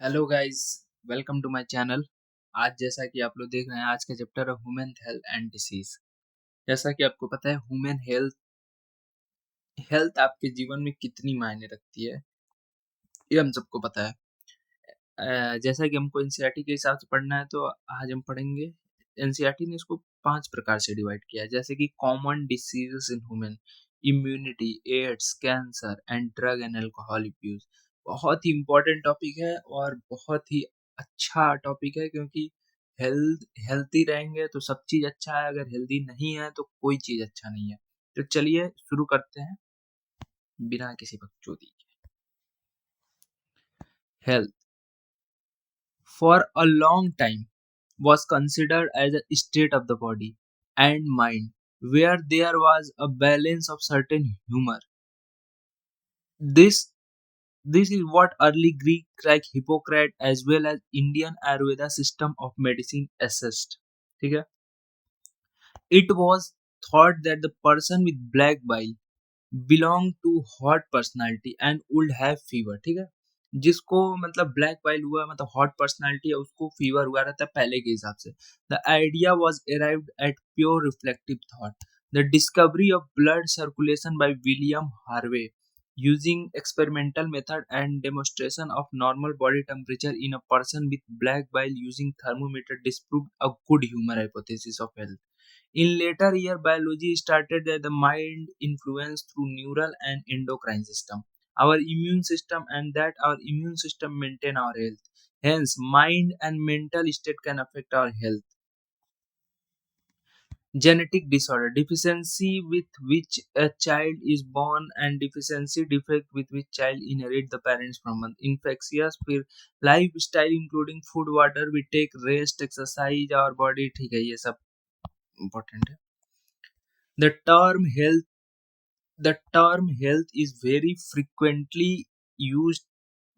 Hello guys, welcome to my channel. आज जैसा कि आप लोग देख रहे हैं, आज का चैप्टर है ह्यूमन हेल्थ एंड डिसीज। जैसा कि आपको पता है, ह्यूमन हेल्थ हेल्थ आपके जीवन में कितनी मायने रखती है, ये हम सबको पता है। जैसा कि हमको एनसीईआरटी के हिसाब से पढ़ना है, तो आज हम पढ़ेंगे। एनसीईआरटी ने इसको 5 प्रकार से डिवाइड किया है, जैसे कि common diseases in human, immunity, AIDS, cancer and drug and alcohol use. बहुत ही इम्पोर्टेंट टॉपिक है और बहुत ही अच्छा टॉपिक है, क्योंकि हेल्थी रहेंगे तो सब चीज अच्छा है, अगर हेल्दी नहीं है तो कोई चीज अच्छा नहीं है। तो चलिए शुरू करते हैं बिना किसी बकचोदी के। Health for a long time was considered as a state of the body and mind where there was a balance of certain humor. This this is what early Greek like Hippocrates as well as Indian Ayurveda system of medicine assessed. ठीक है? It was thought that the person with black bile belong to hot personality and would have fever। ठीक है, जिसको मतलब black pile हुआ, मतलब hot personality है, उसको फीवर हुआ रहता है पहले के हिसाब से। The idea was arrived at pure reflective thought. The discovery of blood circulation by William Harvey using experimental method and demonstration of normal body temperature in a person with black bile using thermometer disproved a good humor hypothesis of health. In later year, biology started that the mind influenced through neural and endocrine system, our immune system, and that our immune system maintain our health. Hence, mind and mental state can affect our health. Genetic disorder, deficiency with which a child is born and deficiency defect with which child inherit the parents from an infectious फिर lifestyle including food, water we take, rest, exercise, our body। ठीक है, ये सब important है। The term health the term health is very frequently used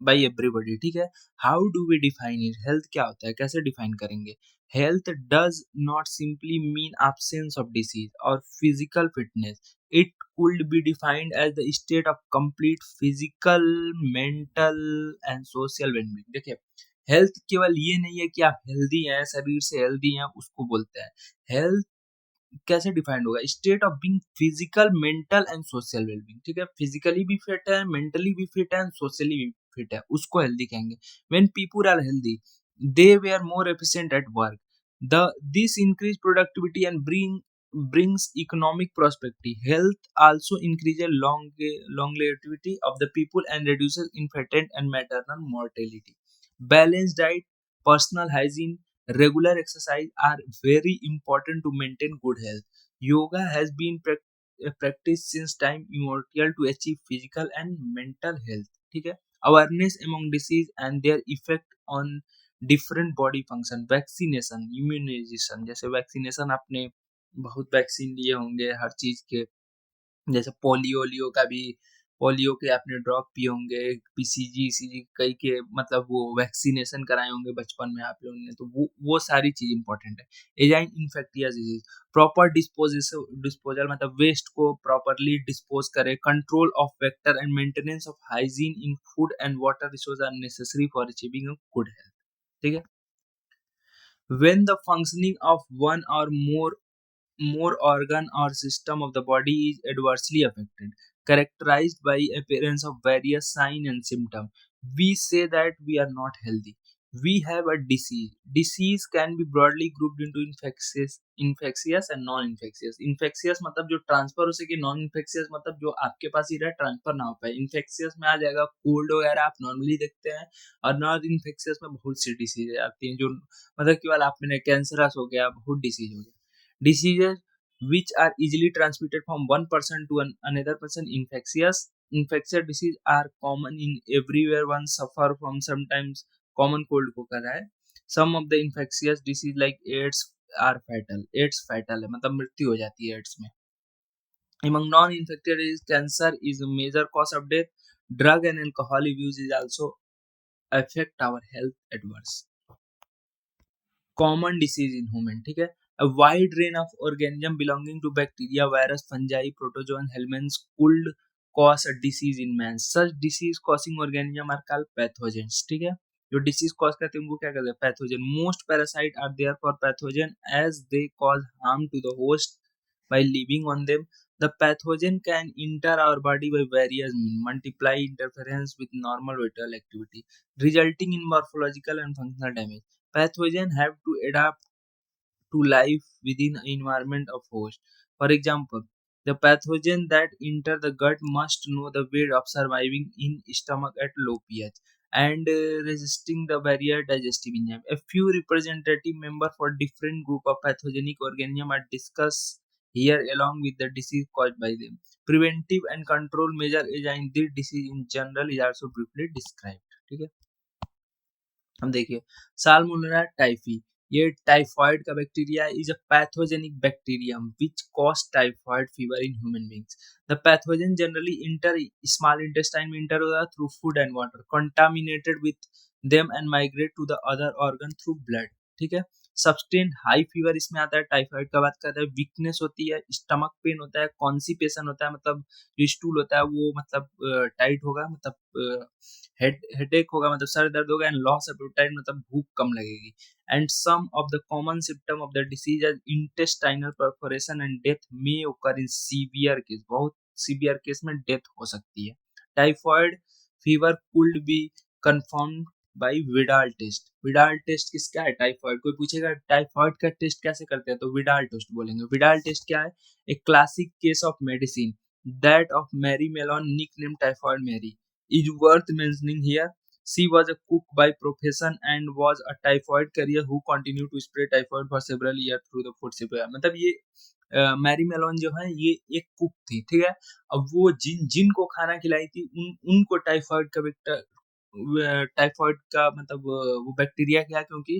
by everybody। ठीक है, how do we define it? health क्या होता है, कैसे define करेंगे? health does not simply mean absence of disease or physical fitness। it could be defined as the state of complete physical, mental and social well-being। देखिए, health केवल ये नहीं है कि आप हेल्दी हैं, शरीर से हेल्दी हैं, उसको बोलते हैं हेल्थ। कैसे डिफाइंड होगा? State of being physical, mental and social wellbeing. ठीक है, फिजिकली भी फिट है, मेंटली भी फिट है एंड सोशली भी फिट है, उसको हेल्दी कहेंगे। When people are healthy, they वे are more efficient at work. The this increase productivity and brings economic prosperity। Health also increases longevity of the people and reduces infant and maternal mortality। Balanced diet, personal hygiene, regular exercise are very important to maintain good health। Yoga has been practiced since time immemorial to achieve physical and mental health। ठीक है, awareness among disease and their effect on different body function। Vaccination, immunization, जैसे vaccination आपने बहुत vaccine लिए होंगे हर चीज के, जैसे पोलियो का भी, पोलियो के आपने ड्रॉप पिए होंगे, पीसीजी ईसीजी कई के, मतलब वो वैक्सीनेशन कराए होंगे बचपन में आप लोगों ने, तो वो सारी चीज इंपॉर्टेंट है। एजाइन इन्फेक्टियस डिजीज, प्रॉपर डिस्पोजल, मतलब वेस्ट को प्रॉपरली डिस्पोज करे, control of vector and maintenance of hygiene in food and water resource are necessary for achieving good health. ठीक है, when the functioning of one or more organ or system of the body is adversely affected, characterized by appearance of various sign and symptom, we say that we are not healthy, we have a disease। Disease can be broadly grouped into infectious and non infectious। infectious मतलब जो transfer हो सके, non infectious मतलब जो आपके पास ही रहे, transfer ना हो पाए। इन्फेक्शियस में आ जाएगा कोल्ड वगैरह आप नॉर्मली देखते हैं, और नॉन इन्फेक्शियस में बहुत सी डिसीज आती हैं, जो मतलब केवल आप में कैंसरस हो गया, बहुत डिसीज हो गया। Diseases which are easily transmitted from one person to another person। infectious disease are common in everywhere, one suffer from sometimes common cold को कर रहा है। some of the infectious disease like AIDS are fatal। AIDS fatal है, मतलब मृत्यु हो जाती है AIDS में। among non-infected disease, cancer is a major cause of death। drug and alcohol abuse is also affect our health adverse। Common disease in human. ठीक है, a wide range of organism belonging to bacteria, virus, fungi, protozoan, helminths could cause a disease in man। such disease causing organism are called pathogens। ठीक है, जो disease cause करते हैं उनको क्या कहते हैं, pathogen. Most parasite are there for pathogen as they cause harm to the host by living on them. The pathogen can enter our body by various means, multiply interference with normal vital activity, resulting in morphological and functional damage. Pathogen have to adapt to life within an environment of host. For example, the pathogen that enter the gut must know the way of surviving in stomach at low pH and resisting the barrier digestive enzyme. A few representative members for different group of pathogenic organisms are discussed here along with the disease caused by them. Preventive and control measure against this disease in general is also briefly described. ठीक है, अब देखिए Salmonella typhi, ये typhoid का bacteria is a pathogenic bacterium which cause typhoid fever in human beings. The pathogen generally enter small intestine में enter होता है through food and water, contaminated with them and migrate to the other organ through blood. ठीक है, सब्सटेंट high fever इसमें आता है। Typhoid का बात करते हैं, वीकनेस होती है, स्टमक पेन होता है, कॉन्सिपेशन होता है, मतलब जो स्टूल होता है वो मतलब टाइट होगा, मतलब हेडेक होगा, मतलब सर दर्द होगा, एंड लॉस ऑफ एपेटाइट मतलब भूख कम लगेगी। And some of the common symptom of the disease as intestinal perforation and death may occur in severe case, बहुत सीवियर केस में डेथ हो सकती है। Typhoid fever could be confirmed by Widal test. Widal test किसका है, typhoid. कोई पूछेगा typhoid का टेस्ट कैसे करते हैं, तो विडाल टेस्ट बोलेंगे। विडाल टेस्ट क्या है, एक classic case of medicine that of Mary Mallon nickname typhoid Mary is worth mentioning here. She was a cook by profession and was a typhoid carrier who continued to spread typhoid for several years through the food supply. मतलब ये Mary Malone जो है ये एक cook थी, ठीक है। अब वो जिनको खाना खिलाई थी उनको टाइफॉइड का मतलब वो बैक्टीरिया क्या, क्योंकि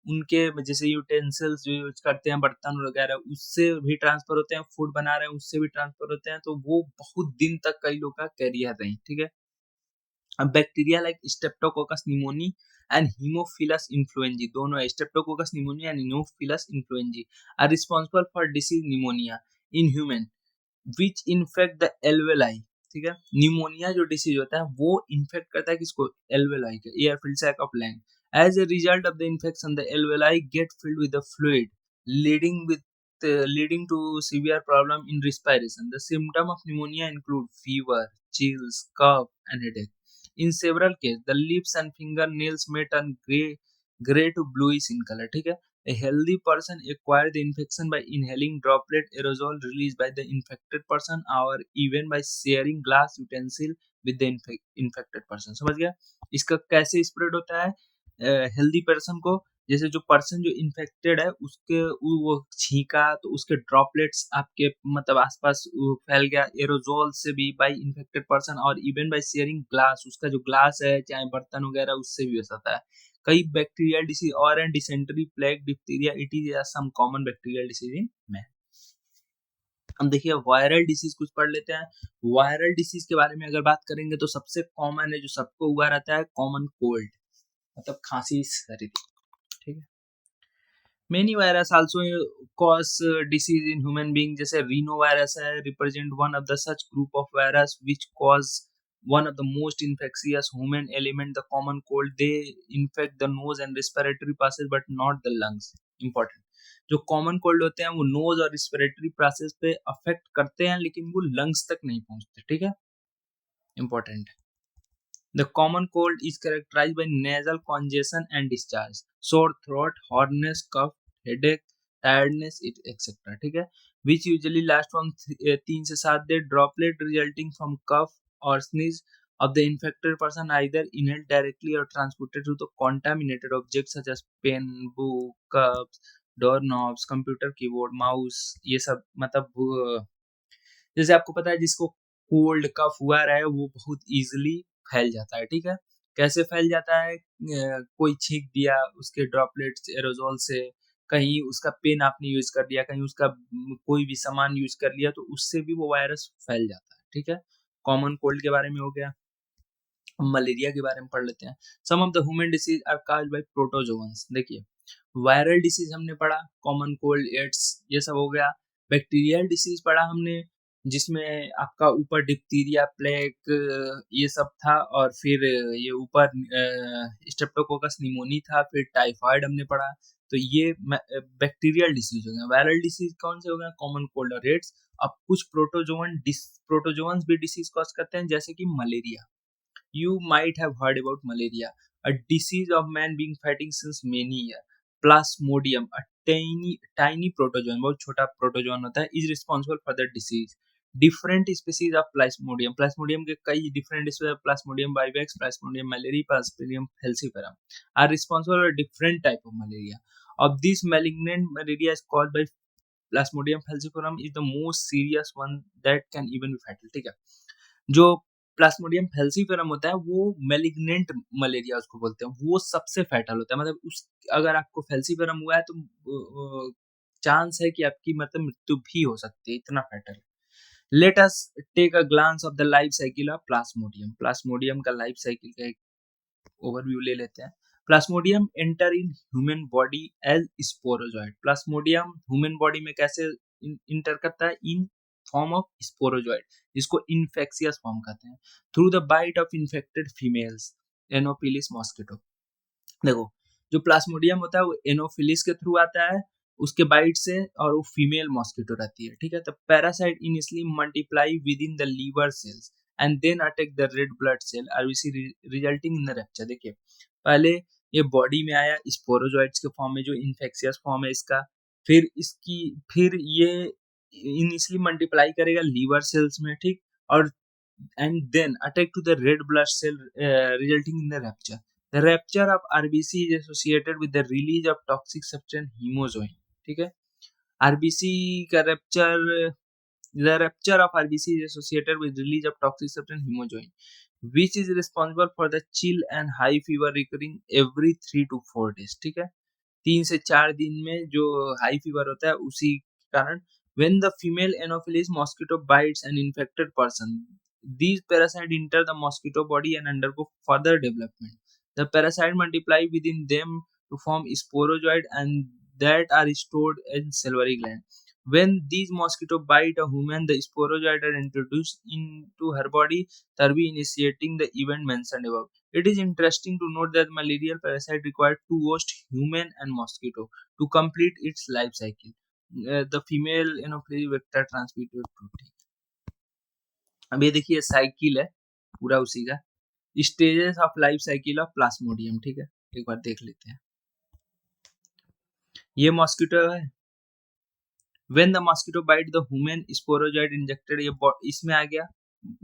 उनके जैसे यूटेंसिल्स जो यूज करते हैं बर्तन वगैरह उससे भी ट्रांसफर होते हैं, फूड बना रहे हैं उससे भी ट्रांसफर होते हैं, तो वो बहुत दिन तक कई लोग का कैरियर रही। ठीक है, a bacteria like Streptococcus pneumoniae and Haemophilus influenzae, दोनों Streptococcus pneumoniae and Haemophilus influenzae are responsible for disease pneumonia in human which infect the alveoli। ठीक है, न्यूमोनिया जो डिसीज होता है वो इन्फेक्ट करता है किसको, एल्वेलाई के air filled sac of lung. As a result of the infection the alveoli get filled with the fluid leading to severe problem in respiration. The symptom of pneumonia include fever, chills, cough, and headache. In several cases, the lips and fingernails may turn gray to bluish in color. ठीक है, a healthy person acquires the infection by inhaling droplet aerosol released by the infected person or even by sharing glass utensil with the infected person। समझ गया, इसका कैसे spread होता है healthy person को, जैसे जो पर्सन जो इन्फेक्टेड है उसके वो छींका तो उसके ड्रॉपलेट्स आपके मतलब आसपास फैल गया एरोजोल से भी बाय इन्फेक्टेड पर्सन, और इवन बाय शेयरिंग ग्लास, उसका जो ग्लास है चाहे बर्तन वगैरह उससे भी हो सकता है। कई बैक्टीरियल डिसीज और and dysentery, plague, diphtheria, it is some common bacterial disease in man. हम देखिए वायरल डिसीज कुछ पढ़ लेते हैं। वायरल डिसीज के बारे में अगर बात करेंगे तो सबसे कॉमन है जो सबको हुआ रहता है कॉमन कोल्ड, मतलब खांसी सर्दी। ठीक है, many virus also cause disease in human being, जैसे रीनो वायरस है represent one of the such group of virus which cause one of the most infectious human element the common cold. They infect the nose and respiratory passes but not the lungs. Important, जो common cold होते हैं वो knows और respiratory process पे affect करते हैं लेकिन वो लंग्स तक नहीं पहुंचते। ठीक है, important. The common cold is characterized by nasal congestion and discharge, sore throat, hoarseness, cough, headache, tiredness, etc. ठीक है, which usually last from 3 से 7 days. Droplet resulting from cough or sneeze of the infected person either inhaled directly or transported through the contaminated objects such as pen, book, cups, doorknobs, computer keyboard, mouse, ये सब मतलब जैसे आपको पता है जिसको cold कफ हुआ रहा है वो बहुत इजीली फैल जाता है। ठीक है, कैसे फैल जाता है, कोई छींक दिया उसके ड्रॉपलेट्स एरोजोल से, कहीं उसका पेन आपने यूज कर दिया, कहीं उसका कोई भी सामान यूज कर लिया तो उससे भी वो वायरस फैल जाता है। ठीक है, कॉमन कोल्ड के बारे में हो गया। मलेरिया के बारे में पढ़ लेते हैं। Some of the human disease are caused by protozoans. देखिए वायरल डिसीज हमने पढ़ा, कॉमन कोल्ड, एड्स, ये सब हो गया। बैक्टीरियल डिसीज पढ़ा हमने, जिसमें आपका ऊपर डिप्थीरिया, प्लेग ये सब था, और फिर ये ऊपर स्ट्रेप्टोकोकस निमोनी था, फिर टाइफाइड हमने पढ़ा। तो ये बैक्टीरियल डिसीज हो गया। वायरल डिसीज कौन से हो गए? कॉमन कोल्ड और एड्स। अब कुछ प्रोटोजोअन्स भी डिसीज कॉज करते हैं, जैसे कि malaria. You might have heard about malaria, a disease of man being fighting since many years. Plasmodium, a tiny protozoan, बहुत छोटा प्रोटोजोन होता है, is responsible for the disease. Different species of Plasmodium के कई different species of Plasmodium vivax, Plasmodium malariae, Plasmodium falciparum are responsible for different type of malaria. Of this malignant malaria is caused by Plasmodium falciparum is the most serious one that can even be fatal. ठीक है, जो Plasmodium फेल्सीफेरम होता है वो malignant malaria उसको बोलते हैं, वो सबसे फैटल होता है। मतलब उस अगर आपको फेल्सीफेरम हुआ है तो चांस है कि आपकी मतलब मृत्यु भी हो सकती है, इतना फैटल है। Let us take a glance of the life cycle of plasmodium. Plasmodium का लाइफ साइकिल का एक ओवरव्यू ले लेते हैं। Plasmodium enter in human body as sporozoite. Plasmodium human body में कैसे इंटर करता है? इन फॉर्म ऑफ स्पोरोजॉइड, जिसको इन्फेक्शियस फॉर्म कहते हैं, through the bite of infected females anopheles mosquito. देखो, जो प्लाज्मोडियम होता है वो एनोफिलिस के थ्रू आता है, उसके बाइट से, और वो फीमेल मॉस्किटो रहती है। ठीक है, तो parasite initially multiply within the liver cells and then attack the red blood cell RBC, resulting in the rupture. देखिए, पहले ये बॉडी में आया स्पोरोजॉइड्स के फॉर्म में, जो इन्फेक्शियस फॉर्म है इसका। फिर ये इनिशियली मल्टीप्लाई करेगा लीवर सेल्स में, ठीक, और and then attack to the red blood cell, resulting in the rupture. The rupture of RBC is associated with the release of toxic substance hemozoin. ठीक है, RBC का the rupture of RBC is associated with release of toxic substance hemozoin, which is responsible for the chill and high fever recurring every 3 to 4 days. ठीक है, 3 से 4 दिन में जो high fever होता है उसी कारण। when the female anopheles mosquito bites an infected person, these parasites enter the mosquito body and undergo further development. The parasite multiply within them to form sporozoid and that are stored in salivary gland. When these mosquito bite a human, the sporozoid are introduced into her body, thereby initiating the event mentioned above. It is interesting to note that malarial parasite require two hosts, human and mosquito, to complete its life cycle. The female anopheles vector transmitted protein. अब ये देखिए cycle है पूरा उसी का, stages of life cycle of Plasmodium. ठीक है, एक बार देख लेते हैं। ये मॉस्किटो है, when the mosquito bite the human, sporozoite injected, ये इसमें आ गया,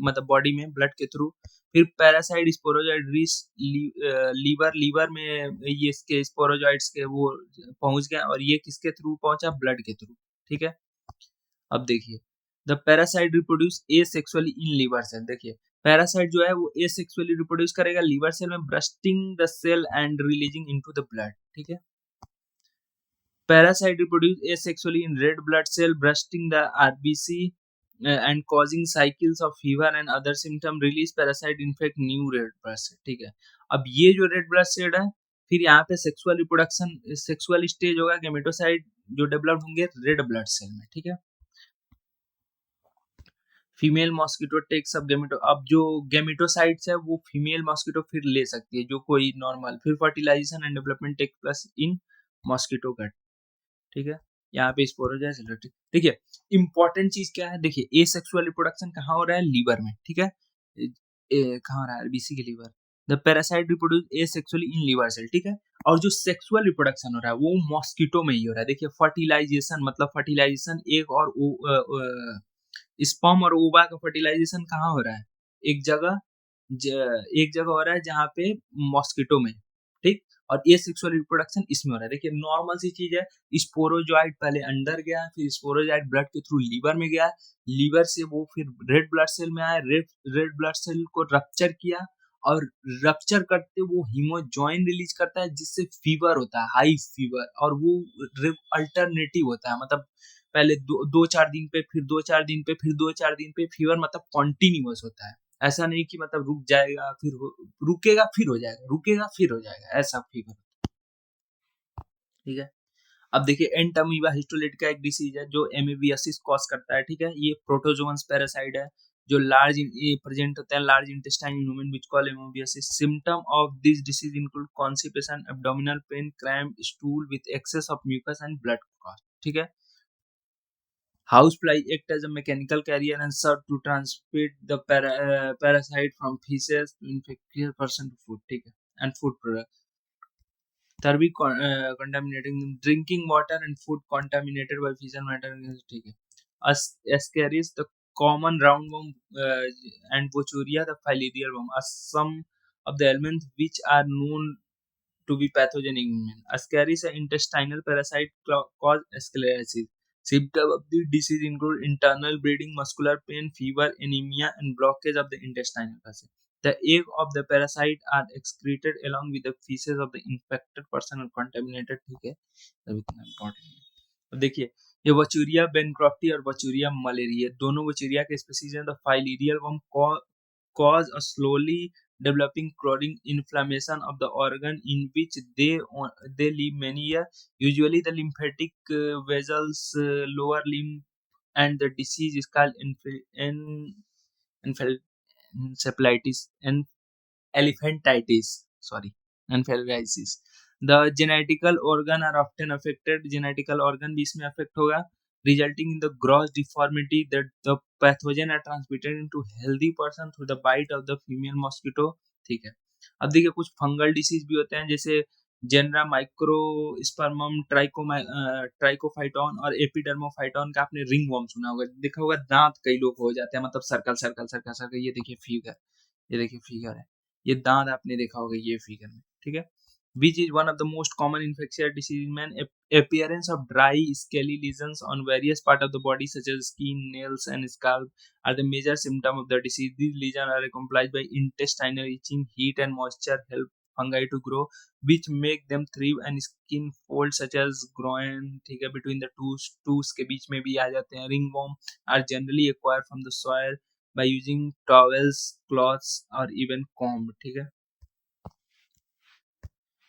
मतलब बॉडी में ब्लड के थ्रू। फिर पैरासाइट स्पोरोजॉइड रीच लीवर में, ये इसके स्पोरोजॉइड्स के वो पहुंच गया, और ये किसके थ्रू पहुंचा? ब्लड के थ्रू। ठीक है, अब देखिए, the parasite reproduce asexually in liver cell. देखिए, पैरासाइट जो है वो एसेक्सुअली रिप्रोड्यूस करेगा लीवर सेल में, bursting the cell and releasing into the blood. ठीक है, parasite reproduce asexually in red blood cell, bursting the RBC and causing cycles of fever and other symptom. Release parasite infect new red blood cell. ठीक है, अब ये जो red blood cell है, फिर यहाँ पे सेक्सुअल रिप्रोडक्शन, सेक्सुअल स्टेज होगा, गेमेटोसाइट जो डेवलप होंगे रेड ब्लड सेल में। ठीक है, फीमेल मॉस्किटो टेक्स अप गेमेटो। अब जो गेमेटोसाइट्स है वो फीमेल मॉस्किटो फिर ले सकती है, जो कोई नॉर्मल। फिर fertilisation and development take place in mosquito gut. ठीक है, यहाँ पे स्पोरोजाइट। देखिए, इंपॉर्टेंट चीज क्या है? देखिए, ए सेक्सुअल रिप्रोडक्शन कहाँ हो रहा है? लीवर में। ठीक है, कहाँ हो रहा है? आरबीसी के liver. The parasite reproduce asexually in liver cell. ठीक है, और जो सेक्सुअल रिप्रोडक्शन हो रहा है वो मॉस्किटो में ही हो रहा है। देखिए, फर्टिलाइजेशन, मतलब फर्टिलाइजेशन एक और स्पर्म और ओवा का फर्टिलाइजेशन कहाँ हो रहा है? एक जगह एक जगह हो रहा है जहाँ पे मॉस्किटो में। ठीक, और ये सेक्सुअल रिप्रोडक्शन इसमें हो रहा है। देखिए, नॉर्मल सी चीज है, स्पोरोजॉइड पहले अंदर गया, फिर स्पोरोजॉइड ब्लड के थ्रू लीवर में गया, लीवर से वो फिर रेड ब्लड सेल में आया, रेड ब्लड सेल को रप्चर किया, और रप्चर करते वो हीमोजॉइन रिलीज करता है, जिससे फीवर होता है, हाई फीवर, और वो अल्टरनेटिव होता है, मतलब पहले दो चार दिन पे, फिर 2-4 दिन पे, फिर 2-4 दिन पे फीवर, मतलब कॉन्टिन्यूअस होता है। ऐसा नहीं कि मतलब रुक जाएगा फिर रुकेगा फिर हो जाएगा, रुकेगा फिर हो जाएगा, ऐसा फीवर। ठीक है, अब देखिए एंटामीबा हिस्टोलिटिका एक डिसीज है जो एमीबियासिस कॉज करता है, ठीक है। ये प्रोटोजोअन्स पैरासाइट है जो लार्ज ये प्रेजेंट होता है large intestine in human which call amoebiasis. Symptom of this disease include constipation, abdominal pain, cramp, stool with excess of mucus and blood clot, ठीक है। Housefly act as a mechanical carrier and serve to transmit the parasite from feces to infected person to food, ठीक है, and food product. Thirdly, contaminating drinking water and food contaminated by fecal matter, ठीक है. Ascaris, the common roundworm, and Bochuria, the filarial worm, are some of the elements which are known to be pathogenic in men. Ascaris, an intestinal parasite, cause sclerosis. Symptoms of the disease include internal bleeding, muscular pain, fever, anemia, and blockage of the intestinal passage. The egg of the parasite are excreted along with the feces of the infected person or contaminated, ठीक है, तब इतना important है। अब देखिए ये वचूरिया बेनक्रॉफ्टी और वचूरिया malaria दोनों वचूरिया के स्पीसीज हैं। The filarial worm cause a slowly developing chronic inflammation of the organ in which they live many years. Usually the lymphatic vessels, lower limb, and the disease is called encephalitis and elephantitis, sorry, encephalitis. The genetical organ are often affected, genetical organ भी इसमें affect होगा, resulting in the gross deformity that the pathogen are transmitted into healthy person through the bite of the female mosquito, ठीक है। अब देखिए कुछ fungal disease भी होते हैं जैसे जेनरा माइक्रोस्पर्मम ट्राइकोफाइटॉन और एपिडर्मोफाइटॉन का आपने रिंग वर्म सुना होगा, देखा होगा दांत कई लोग हो जाते हैं, मतलब सर्कल सर्कल सर्कल सर्कल, ये देखिए फिगर, ये देखिए फिगर है, ये दांत आपने देखा होगा ये फिगर में, ठीक है। which is one of the most common infectious disease in man. Appearance of dry scaly lesions on various part of the body such as skin, nails, and scalp are the major symptom of the disease. These lesions are accompanied by intestinal itching, heat and moisture help fungi to grow, which make them thrive, and skin folds such as groin, ठीक है, between the tooth के बीच में भी आ जाते हैं। Ringworm are generally acquired from the soil by using towels, cloths, or even comb, ठीक है।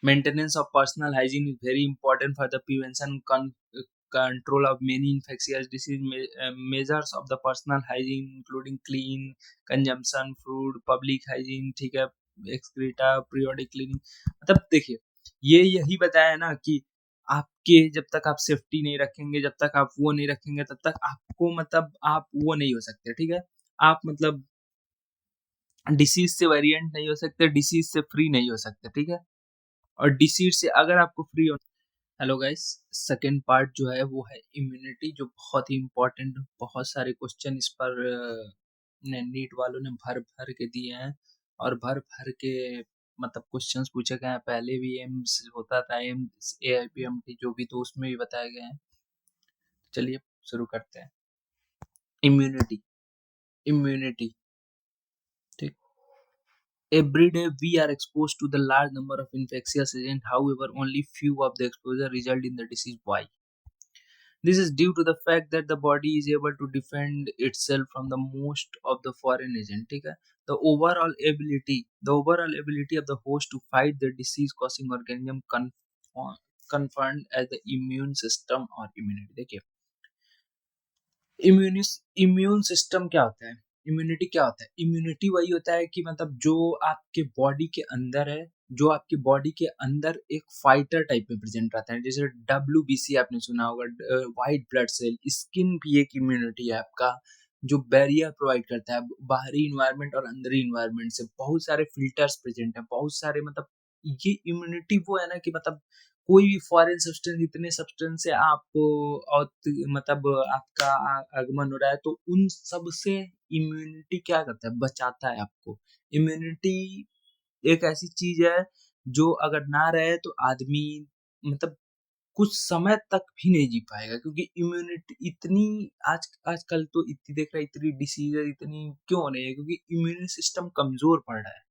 Maintenance of personal hygiene is very important for the prevention control of many infectious disease. Measures of the personal hygiene including clean consumption, food, public hygiene, ठीक है, excreta, periodic cleaning। मतलब देखिए ये यही बताया ना कि आपके जब तक आप सेफ्टी नहीं रखेंगे, जब तक आप वो नहीं रखेंगे, तब तक आपको मतलब आप वो नहीं हो सकते, ठीक है। आप मतलब डिसीज से वेरिएंट नहीं हो सकते, डिसीज से फ्री नहीं हो सकते, ठीक है। और डिसीज से अगर आपको फ्री हो। हेलो गाइस, सेकंड पार्ट जो है वो है इम्यूनिटी, जो बहुत ही इम्पोर्टेंट, बहुत सारे क्वेश्चन इस पर नीट वालों ने भर भर के दिए हैं और भर भर के मतलब क्वेश्चंस पूछे गए हैं। पहले भी एम्स होता था, एम्स AIPMT जो भी, तो उसमें भी बताए गए हैं। चलिए शुरू करते हैं। इम्यूनिटी, इम्यूनिटी, ठीक। Every day we are exposed to the large number of infectious agents. However, only few of the exposure result in the disease. Why? This is due to the fact that the body is able to defend itself from the most of the foreign agent. ठीक है? The overall ability of the host to fight the disease-causing organism confirmed as the immune system or immunity. देखिए immune system क्या होता है, immunity क्या होता है। Immunity वही होता है कि मतलब जो आपके बॉडी के अंदर है, जो आपके बॉडी के अंदर एक फाइटर टाइप में प्रेजेंट रहता है, जैसे WBC आपने सुना होगा, व्हाइट ब्लड सेल। स्किन भी एक इम्यूनिटी है आपका, जो बैरियर प्रोवाइड करता है बाहरी इन्वायरमेंट और अंदरी इन्वायरमेंट से। बहुत सारे फिल्टर्स प्रेजेंट है, बहुत सारे मतलब ये इम्यूनिटी वो है ना कि मतलब कोई भी फॉरेन सब्सटेंस, इतने सब्सटेंस से आप और मतलब आपका आगमन हो रहा है, तो उन सब से इम्यूनिटी क्या करता है, बचाता है आपको। इम्यूनिटी एक ऐसी चीज है जो अगर ना रहे तो आदमी मतलब कुछ समय तक भी नहीं जी पाएगा, क्योंकि इम्यूनिटी इतनी आजकल तो इतनी देख रहा है, इतनी डिसीज इतनी क्यों हो रही है, क्योंकि इम्यून सिस्टम कमजोर पड़ रहा है।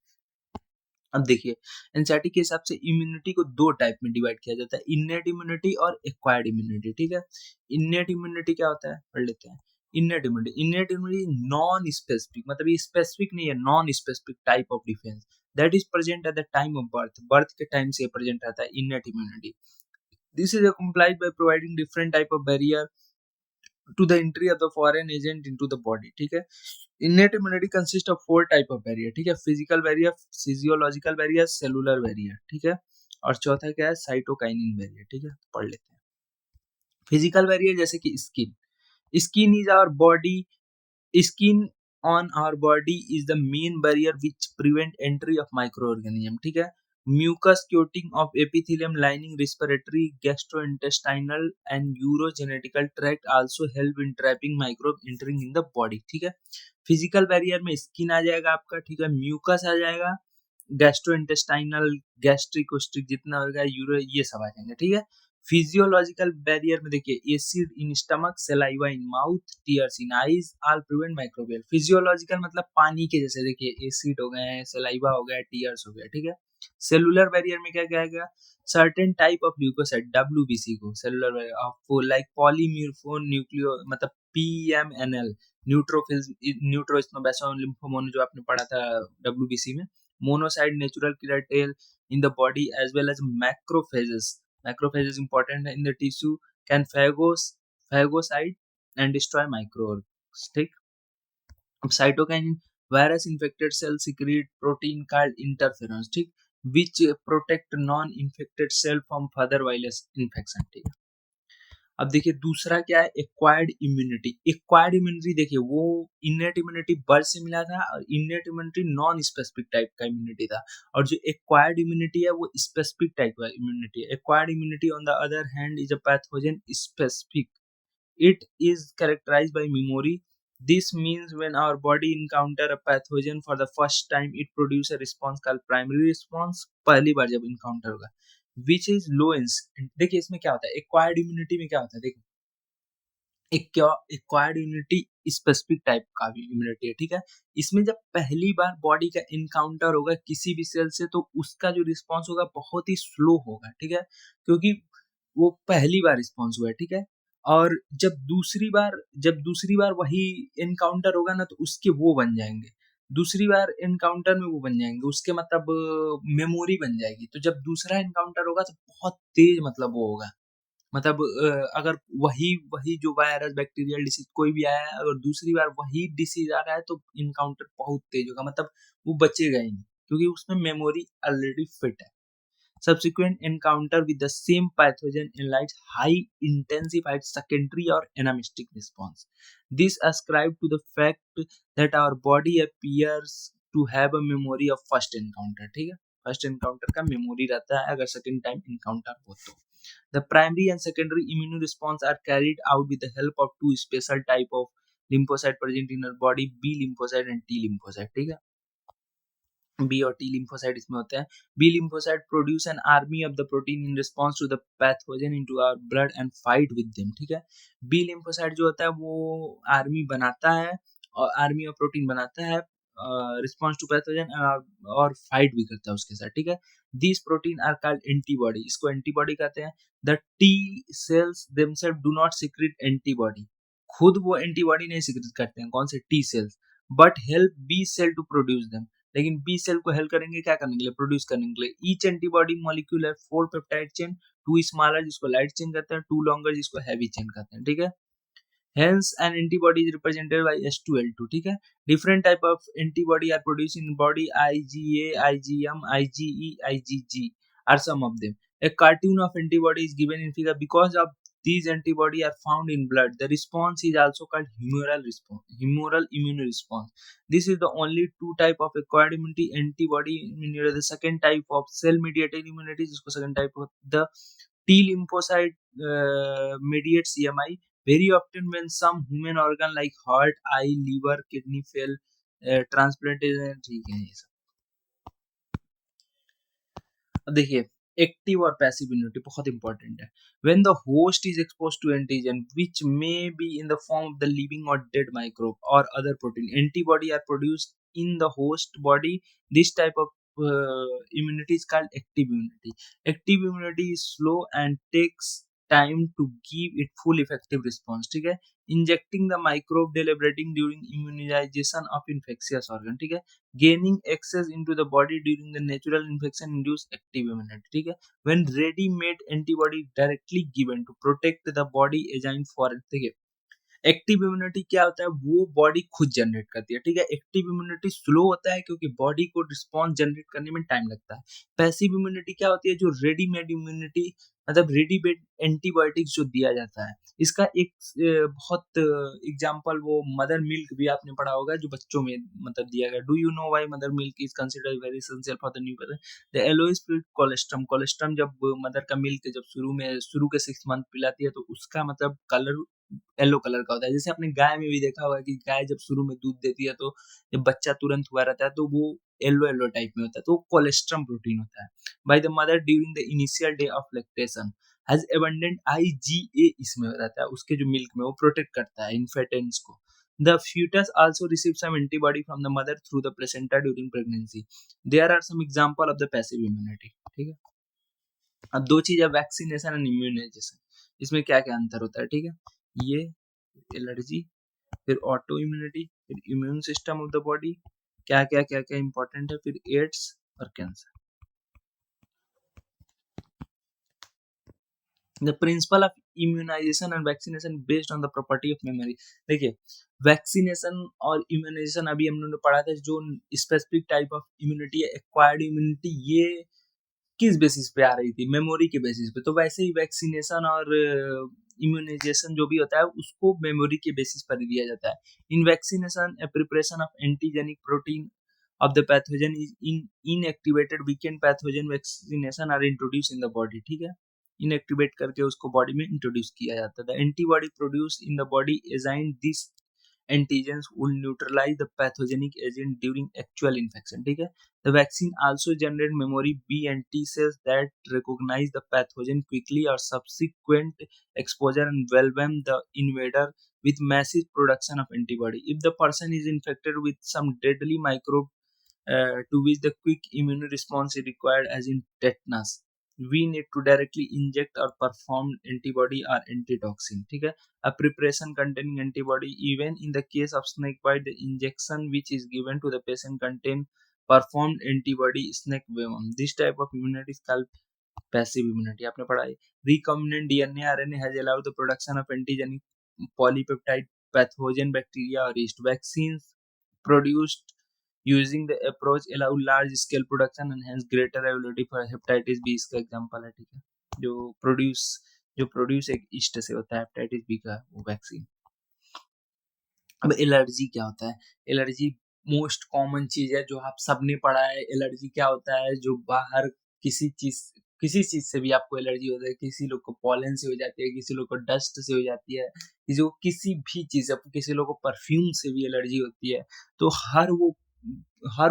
अब देखिए एंजाइटी के हिसाब से इम्यूनिटी को दो टाइप में डिवाइड किया जाता है, इन्नेट इम्यूनिटी और एक्वायर्ड इम्यूनिटी, ठीक है। इन्नेट इम्यूनिटी क्या होता है, पढ़ लेते हैं। इन्नेट इम्यूनिटी नॉन स्पेसिफिक, मतलब ये स्पेसिफिक नहीं है, non specific type of defence that is present at the time of birth. Birth के टाइम से प्रेजेंट रहता है innate immunity. This is accomplished by providing different type of barrier to the entry of the foreign agent into the body. ठीक है. Innate immunity consists of 4 type of barrier. ठीक है. Physical barrier, physiological barrier, cellular barrier. ठीक है. और चौथा क्या है, साइटोकाइनिन बैरियर. ठीक है, पढ़ लेते हैं. फिजिकल बैरियर जैसे कि skin. Skin is our body. Skin on our body is the main barrier which prevent entry of microorganism. ठीक है. Mucus coating of epithelium lining respiratory, gastrointestinal and urogenetical tract also help in trapping microbe entering in the body. ठीक है. Physical barrier में skin आ जाएगा आपका. ठीक है. Mucus आ जाएगा, गैस्ट्रोइंटेस्टाइनल, गैस्ट्रिक ओस्ट्रिक जितना होगा, यूरो, ये सब आ जाएंगे. ठीक है. फिजियोलॉजिकल बैरियर में देखिए, acid in stomach, saliva in mouth, tears in eyes, all prevent microbial. Physiological मतलब पानी के जैसे, देखिए एसिड हो गए, सलाइवा हो गया, टीयर्स हो गया. ठीक है. सेलुलर बैरियर में क्या क्या आएगा, certain type of leucocyte, WBC को cellular barrier of, like polymorphonuclear, मतलब पीएमएनएल, न्यूट्रोफिल्स, न्यूट्रोइस्नोबैसोन लिम्फोमोन जो आपने पढ़ा था डब्ल्यूबीसी में. Monocyte natural killer tail in the body as well as macrophages. Macrophages important in the tissue, can phagocyte and destroy microorganisms. ठीक. अब cytokine, virus infected cells secrete protein called interferons. ठीक, which protect non-infected cell from further virus infection. ठीक है. अब देखिए दूसरा क्या है, एक्वायर्ड इम्यूनिटी. एक्वायर्ड इम्यूनिटी देखिए, वो इनेट इम्यूनिटी बर्थ से मिला था, और innate immunity non specific type का इम्यूनिटी था, और जो एक्वायर्ड इम्यूनिटी है वो स्पेसिफिक टाइप का इम्यूनिटी है. Acquired immunity on the other hand is a pathogen specific. It is characterized by memory. This means when our body encounter a pathogen for the first time, it produces a response called primary response. पहली बार जब encounter होगा, which is low in. देखिए इसमें क्या होता है, acquired immunity में क्या होता है, देखिए एक्वायर्ड इम्यूनिटी स्पेसिफिक टाइप का भी इम्यूनिटी है. ठीक है. इसमें जब पहली बार बॉडी का इनकाउंटर होगा किसी भी सेल से, तो उसका जो रिस्पॉन्स होगा बहुत ही स्लो होगा. ठीक है, क्योंकि वो पहली बार रिस्पॉन्स हुआ है. ठीक है. और जब दूसरी बार वही इनकाउंटर होगा ना, तो उसके वो बन जाएंगे, दूसरी बार इनकाउंटर में वो बन जाएंगे, उसके मतलब मेमोरी बन जाएगी. तो जब दूसरा इनकाउंटर होगा तो बहुत तेज मतलब वो होगा, मतलब अगर वही वही जो वायरस, बैक्टीरियल डिसीज कोई भी आया है, अगर दूसरी बार वही डिसीज आ रहा है, तो इनकाउंटर बहुत तेज होगा, मतलब वो बचेगा ही नहीं, क्योंकि उसमें मेमोरी ऑलरेडी फिट है. Subsequent encounter with the same pathogen enlights high intensified secondary or anamnestic response. This ascribed to the fact that our body appears to have a memory of first encounter. ठीक है, first encounter का memory रहता है अगर second time encounter हो तो. The primary and secondary immune response are carried out with the help of two special type of lymphocyte present in our body, B lymphocyte and T lymphocyte. ठीक है. B और T lymphocyte इसमें होते हैं. B lymphocyte produce an army of the protein in response to the pathogen into our blood and fight with them. ठीक है. B lymphocyte जो होता है वो आर्मी बनाता है, और आर्मी ऑफ प्रोटीन बनाता है रिस्पॉन्स टू पैथोजन, और फाइट भी करता है उसके साथ. ठीक है. This protein are called antibody. इसको एंटीबॉडी कहते हैं. The T cells themselves do not secrete antibody. खुद वो एंटीबॉडी नहीं सीक्रेट करते हैं, कौन से, T cells, but help B cell to produce them. लेकिन बी सेल को हेल्प करेंगे क्या करने के लिए, प्रोड्यूस करने के लिए. ईच एंटीबॉडी मॉलिक्यूल है 4 पेप्टाइड चेन, 2 स्मॉलर जिसको लाइट चेन कहते हैं, 2 लॉन्गर जिसको हैवी चेन कहते हैं. ठीक है. Hence, an antibody is represented by H2L2. ठीक है. Different type of antibody are produced in body. IgA, IgM, IgE, IgG are some of them. A cartoon of antibody is given in figure. Because of these antibody are found in blood, the response is also called humoral response, humoral immune response. This is the only two type of acquired immunity. Antibody immunity, the second type of cell mediated immunity, जिसको second type of the T lymphocyte mediates CMI. Very often when some human organ like heart, eye, liver, kidney fail, transplantation. ठीक है ये सब. अब देखिए active और passive immunity बहुत important है. When the host is exposed to antigen which may be in the form of the living और डेड माइक्रोब और other protein, antibody are produced in the host body. This type of immunity is called active immunity. Active immunity is slow and takes time to give it full effective response. ठीक है. Injecting the microbe deliberating during immunization of infectious organ, ठीक है, gaining access into the body during the natural infection induce active immunity, ठीक है, when ready made antibody directly given to protect the body against foreign, ठीक है। Active immunity क्या होता है, वो बॉडी खुद जनरेट करती है, ठीक है। एक्टिव इम्यूनिटी स्लो होता है क्योंकि बॉडी को रिस्पॉन्स जनरेट करने में टाइम लगता है। पैसिव इम्यूनिटी क्या होती है, जो रेडीमेड इम्यूनिटी, मतलब रेडीमेड एंटीबायोटिक्स जो दिया जाता है। इसका एक बहुत एग्जांपल वो मदर मिल्क भी आपने पढ़ा होगा, जो बच्चों में मतलब दिया गया। Do you know why mother milk is considered very essential for the new baby? The yellowish fluid colostrum, colostrum जब मदर का मिल्क जब शुरू के 6 मंथ पिलाती है तो उसका मतलब कलर येलो कलर का होता है। जैसे आपने गाय में भी देखा होगा कि गाय जब शुरू में दूध देती है तो जब बच्चा तुरंत हुआ रहता है तो वो येलो येलो टाइप में होता है, तो वो कोलेस्ट्रम प्रोटीन होता है। By the mother during the initial day of lactation has abundant IgA इसमें रहता है, उसके जो मिल्क में वो प्रोटेक्ट करता है इन्फेटेंट्स को। The fetus also receives some antibody from the mother through the placenta during pregnancy. There are some example of the passive immunity, ठीक है। अब दो चीज है, वैक्सीनेशन एंड इम्यूनाइजेशन। इसमें क्या क्या अंतर होता है, ठीक है। ये एलर्जी, फिर ऑटो इम्यूनिटी, फिर immune system of the body, क्या क्या इंपॉर्टेंट है, फिर एड्स और cancer. The principle of immunization and vaccination based on the property of memory. देखिए, वैक्सीनेशन और इम्यूनाइजेशन अभी हम लोगों ने पढ़ा था, जो स्पेसिफिक टाइप ऑफ इम्यूनिटी है, एक्वायर्ड इम्यूनिटी, ये किस बेसिस पे आ रही थी, मेमोरी के बेसिस पे। तो वैसे ही वैक्सीनेशन और इम्यूनाइजेशन जो भी होता है उसको मेमोरी के बेसिस पर दिया जाता है। In vaccination a preparation of antigenic protein of the pathogen is inactivated weakened pathogen vaccination are introduced in the body, ठीक है। इनएक्टिवेट करके उसको बॉडी में इंट्रोड्यूस किया जाता है। The antibody produce in the body assign this antigens will neutralize the pathogenic agent during actual infection, ठीक है। The vaccine also generate memory B and T cells that recognize the pathogen quickly or subsequent exposure and welcome the invader with massive production of antibody. If the person is infected with some deadly microbe to which the quick immune response is required, as in tetanus, we need to directly inject or perform antibody or antitoxin, ठीक है। A preparation containing antibody, even in the case of snake bite, the injection which is given to the patient contain performed antibody snake venom. This type of immunity is called passive immunity, आपने पढ़ा है। Recombinant DNA RNA has allowed the production of antigenic polypeptide pathogen bacteria or yeast. Vaccines produced using the approach allow large scale production and hence greater availability for hepatitis B, इसका example है, ठीक है। जो produce जो produce एक east से होता है हेपेटाइटिस बी का वो वैक्सीन। अब एलर्जी क्या होता है, एलर्जी मोस्ट कॉमन चीज है जो आप सबने पढ़ा है। एलर्जी क्या होता है, जो बाहर किसी चीज से भी आपको एलर्जी होता है। किसी लोग को पॉलन से हो जाती है, किसी लोग को डस्ट से हो जाती है, किसी को किसी भी चीज से, किसी लोग को परफ्यूम से भी एलर्जी होती है। तो हर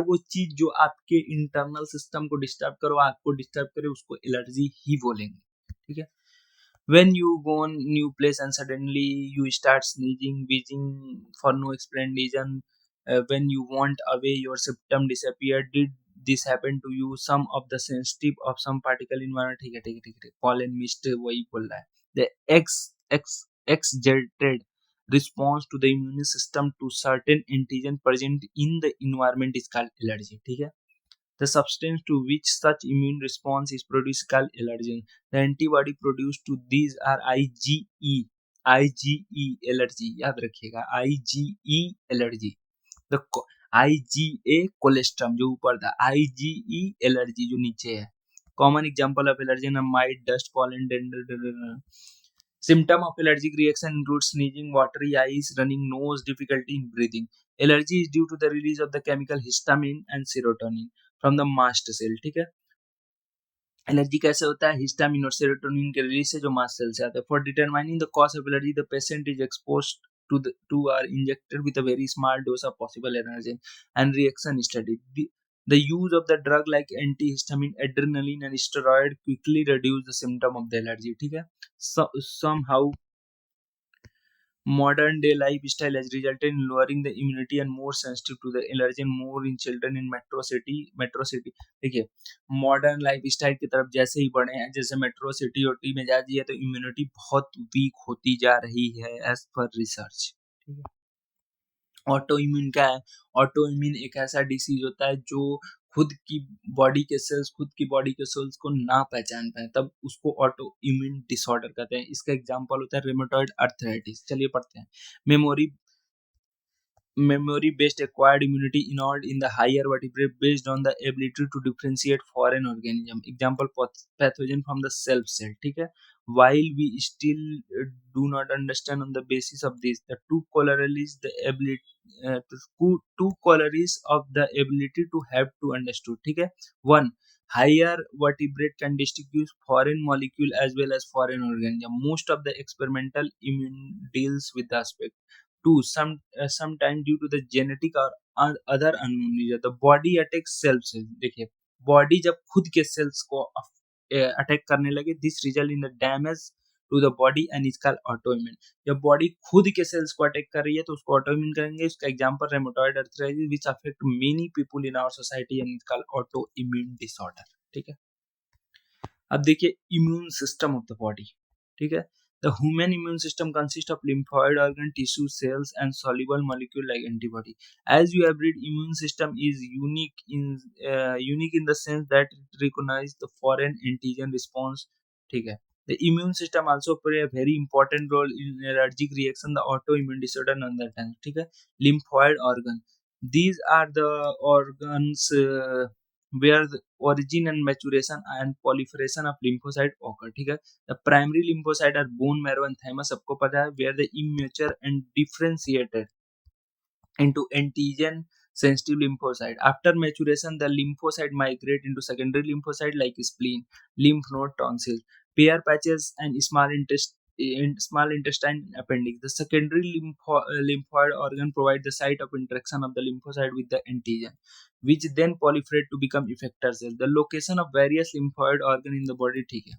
वो चीज जो आपके इंटरनल सिस्टम को डिस्टर्ब करो, आपको डिस्टर्ब करे, उसको एलर्जी ही बोलेंगे, ठीक है। When you go on new place and suddenly you start sneezing, wheezing for no explained reason, when you want away your symptom disappear, did this happen to you? Some of the sensitive of some particle environment, ठीक है ठीक है ठीक है, pollen mist वही बोल रहा है। The exaggerated response to the immune system to certain antigen present in the environment is called allergy, ठीक है। The substance to which such immune response is produced is called allergen. The antibody produced to these are IgE. IgE allergy, याद रखिएगा, IgE allergy. The IgA colostrum जो ऊपर था, IgE allergy जो नीचे है। Common example of allergen are mite, dust, pollen, dander. Symptom of allergic reaction include sneezing, watery eyes, running nose, difficulty in breathing. Allergy is due to the release of the chemical histamine and serotonin from the mast cell, ठीक है। Allergy कैसे होता है, histamine और serotonin के release से जो mast cell से आता है। For determining the cause of allergy, the patient is exposed to or injected with a very small dose of possible allergen and reaction study. The use of the drug like antihistamine, adrenaline and steroid quickly reduce the symptom of the allergy, ठीक है। Somehow Modern day lifestyle has resulted in lowering the immunity and more sensitive to the allergen more in children in metro city देखिए, modern lifestyle की तरफ जैसे ही बढ़े हैं, जैसे metro city और टी में जा रही है, तो इम्यूनिटी बहुत वीक होती जा रही है एज पर रिसर्च। ठीक है। ऑटो इम्यून क्या है? ऑटो इम्यून एक ऐसा डिसीज होता है जो खुद की बॉडी के सेल्स को ना पहचान पाए, तब उसको ऑटो इम्यून डिसऑर्डर कहते हैं। इसका एग्जांपल होता है रेमेटॉइड अर्थराइटिस। चलिए पढ़ते हैं। Memory memory-based acquired immunity involved in the higher vertebrate based on the ability to differentiate foreign organism. Example, pathogen from the self cell. ठीक है। While we still do not understand on the basis of this, the two corollaries of the ability to have to understood. ठीक है। One, higher vertebrate can distinguish foreign molecule as well as foreign organism. Most of the experimental immune deals with the aspect. Two, sometime due to the genetic or other unknown reason, the body attacks self cells। देखिए, body जब खुद के cells को attack करने लगे, this result in the damage to the body and is called autoimmune. जब body खुद के सेल्स को अटैक कर रही है तो उसको ऑटोइम्यून करेंगे। इसका example rheumatoid arthritis which affect many people in our society and is called auto immune disorder. ठीक है। अब देखिए immune system of the body. ठीक है। The human immune system consists of lymphoid organ, tissue, cells, and soluble molecule like antibody. As you have read, immune system is unique in the sense that it recognizes the foreign antigen response. ठीक है। The immune system also play a very important role in allergic reaction, the autoimmune disorder, and other things. ठीक है। Lymphoid organ. These are the organs where the origin and maturation and proliferation of lymphocyte occur। ठीक है। The primary lymphocyte are bone marrow and thymus, सबको पता है, where they immature and differentiated into antigen sensitive lymphocyte. After maturation, the lymphocyte migrate into secondary lymphocyte like spleen, lymph node, tonsil, Peyer's patches, and small intestine and appendix. The secondary lymphoid organ provide the site of interaction of the lymphocyte with the antigen, which then proliferate to become effector cells. The location of various lymphoid organ in the body, ठीक है।